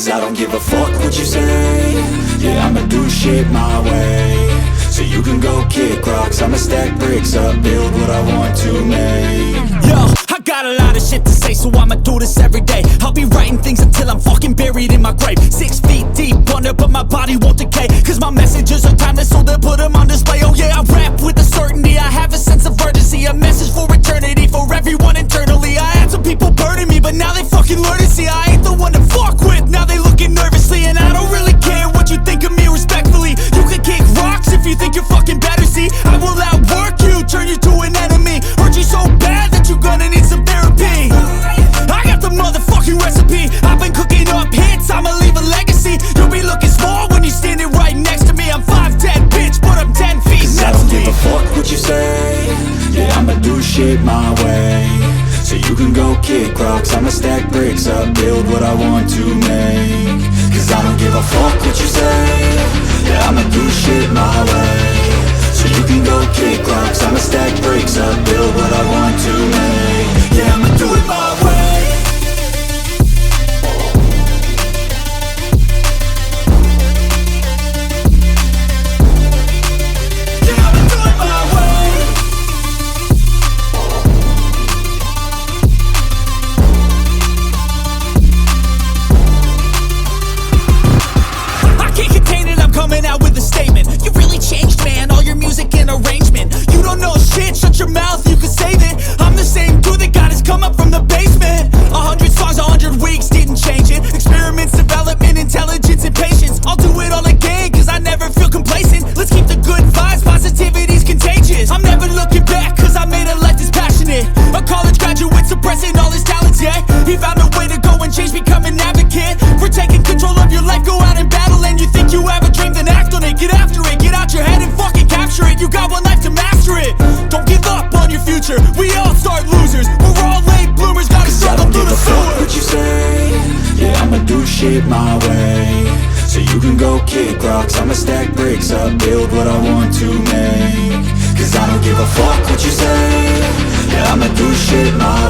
Cause I don't give a fuck what you say. Yeah, I'ma do shit my way. So you can go kick rocks, I'ma stack bricks up, build what I want to make. Yo, I got a lot of shit to say, so I'ma do this every day. I'll be writing things until I'm fucking buried in my grave. 6 feet deep under, but my body won't decay. Cause my messages are timeless, so they'll put them on display. Oh yeah, I rap with a certainty, I have a sense of urgency. A message for eternity, for everyone internally. I had some people burning me, but now they fucking learn to see I ain't the one to fuck with, now they looking nervously. And I don't really care what you think of me, respectfully. You can kick rocks if you think you're fucking better, see. I will outwork you, turn you to an enemy. Hurt you so bad that you're gonna need some therapy. I got the motherfucking recipe, I've been cooking up hits, I'ma leave a legacy. You'll be looking small when you're standing right next to me. I'm 5'10", bitch, but I'm 10 feet Cause next I don't to me. give a fuck what you say. Yeah, I'ma do shit my way. So you can go kick rocks, I'ma stack bricks up, build what I want to make. Cause I don't give a fuck what you say. Yeah, I'ma do shit my way. So you can go kick rocks, I'ma stack bricks up, build what I want to make. Yeah, I'ma do it my way. Coming out with a statement. You really changed, man, all your music and arrangement. You don't know shit, shut your mouth, you can save it. I'm the same dude that got his come up from the basement. 100 songs, 100 weeks, didn't change it. Experiments, development, intelligence, and patience. I'll do it all again, cause I never feel complacent. Let's keep the good vibes, positivity's contagious. I'm never looking back, cause I made a life that's passionate. A college graduate suppressing all his talents, yeah. He found a way to go and change, become an advocate. For taking control of your life, go out and battle. And you think you have a dream, then act on it. Get after it, get out your head and fucking capture it. You got one life to master it. Don't give up on your future, we all start losers. We're all late bloomers, gotta struggle through the sewer. What you say? Yeah, I'ma do shit my way. So you can go kick rocks, I'ma stack bricks up, build what I want to make. Cause I don't give a fuck what you say. Yeah, I'ma do shit my